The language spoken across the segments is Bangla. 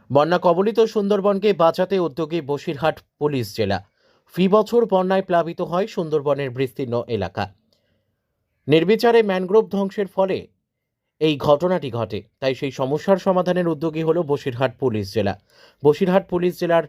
বন্যা কবলিত সুন্দরবনকে বাঁচাতে উদ্যোগী বসিরহাট পুলিশ জেলা। ফি বছর বন্যায় প্লাবিত হয় সুন্দরবনের বিস্তীর্ণ এলাকা। নির্বিচারে ম্যানগ্রোভ ধ্বংসের ফলে এই ঘটনাটি ঘটে, তাই সেই সমস্যার সমাধানের উদ্যোগী হলো বসিরহাট পুলিশ জেলা। বসিরহাট পুলিশ জেলার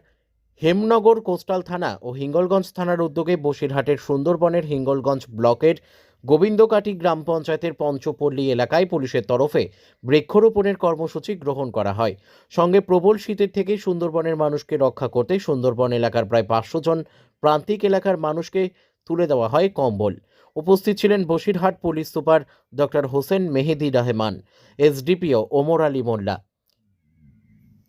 হেমনগর কোস্টাল থানা ও হিঙ্গলগঞ্জ থানার উদ্যোগে বসিরহাটের সুন্দরবনের হিঙ্গলগঞ্জ ব্লকের গোবিন্দকাটি গ্রাম পঞ্চায়েতের পঞ্চপল্লী এলাকায় পুলিশের তরফে বৃক্ষরোপণের কর্মসূচি গ্রহণ করা হয়। সঙ্গে প্রবল শীতের থেকে সুন্দরবনের মানুষকে রক্ষা করতে সুন্দরবন এলাকার প্রায় 500 জন প্রান্তিক এলাকার মানুষকে তুলে দেওয়া হয় কম্বল। উপস্থিত ছিলেন Basirhat police super doctor Hossain Mehedi Rahman, SDPO Omar Ali Molla,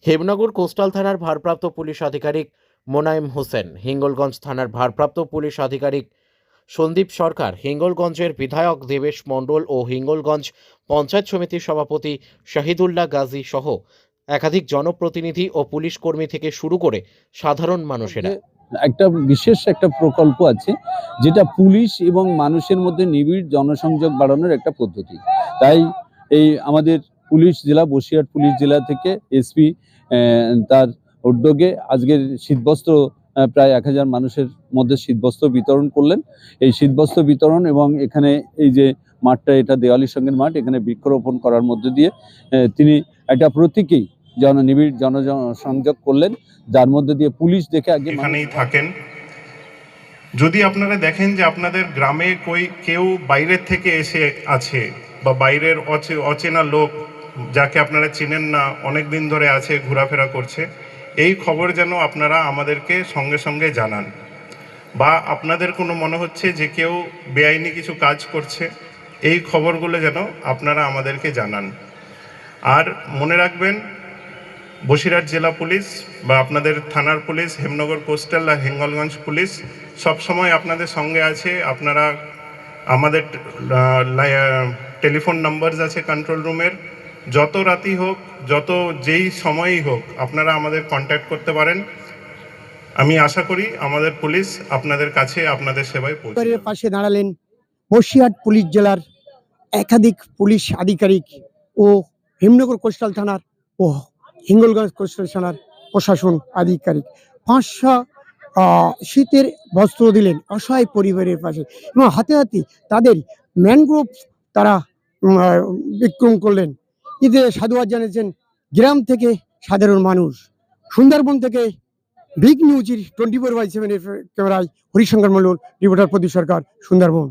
Hemnagar coastal থানার ভারপ্রাপ্ত পুলিশ আধিকারিক মোনায়েম হোসেন, হিঙ্গলগঞ্জ থানার ভারপ্রাপ্ত পুলিশ আধিকারিক সন্দীপ সরকার, হিঙ্গলগঞ্জের বিধায়ক দেবেশ মণ্ডল ও হিঙ্গলগঞ্জ পঞ্চায়েত সমিতির সভাপতি শাহিদুল্লাহ গাজী সহ একাধিক জনপ্রতিনিধি ও পুলিশ কর্মী থেকে শুরু করে সাধারণ মানুষেরা। একটা বিশেষ একটা প্রকল্প আছে যেটা পুলিশ এবং মানুষের মধ্যে নিবিড় জনসংযোগ বাড়ানোর একটা পদ্ধতি। তাই এই আমাদের পুলিশ জেলা বসিরহাট পুলিশ জেলা থেকে এসপি তার উদ্যোগে আজকের শীতবস্ত্র প্রায় 1000 মানুষের মধ্যে শীতবস্ত্র বিতরণ করলেন। এই শীতবস্ত্র বিতরণ এবং এখানে এই যে মাঠটা, এটা দেওয়ালি সঙ্গের মাঠ, এখানে বৃক্ষরোপণ করার মধ্য দিয়ে তিনি একটা প্রতীকী নিবিড় জনসংযোগ করলেন, যার মধ্যে দিয়ে পুলিশ দেখে আগে এখানেই থাকেন। যদি আপনারা দেখেন যে আপনাদের গ্রামে কেউ বাইরের থেকে এসে আছে বা বাইরের অচেনা লোক যাকে আপনারা চিনেন না, অনেক দিন ধরে আছে, ঘোরাফেরা করছে, এই খবর যেন আপনারা আমাদেরকে সঙ্গে সঙ্গে জানান। বা আপনাদের কোনো মনে হচ্ছে যে কেউ বেআইনি কিছু কাজ করছে, এই খবরগুলো যেন আপনারা আমাদেরকে জানান। আর মনে রাখবেন, বসিরহাট জেলা পুলিশ বা আপনাদের থানার পুলিশ, হেমনগর কোস্টাল আর হিঙ্গলগঞ্জ পুলিশ সবসময় আপনাদের সঙ্গে আছে। আপনারা আমাদের টেলিফোন নাম্বার আছে কন্ট্রোল রুমের, যত রাতই হোক, যেই সময়ই হোক, আপনারা আমাদের কন্ট্যাক্ট করতে পারেন। আমি আশা করি আমাদের পুলিশ আপনাদের কাছে আপনাদের সেবায় পৌঁছে। পাশে দাঁড়ালেন বসিরহাট পুলিশ জেলার একাধিক পুলিশ আধিকারিক ও হেমনগর কোস্টাল থানার ও হিঙ্গলগঞ্জ কোস্টাল থানার প্রশাসন আধিকারিক। 500 শীতের বস্ত্র দিলেন অসহায় পরিবারের পাশে এবং হাতে হাতে তাদের ম্যানগ্রোভ তারা বিক্রম করলেন। এতে সাধুবাদ জানিয়েছেন গ্রাম থেকে সাধারণ মানুষ। সুন্দরবন থেকে বিগ নিউজের 24/7 ক্যামেরায় হরিশঙ্কর মণ্ডল, রিপোর্টার প্রদীপ সরকার, সুন্দরবন।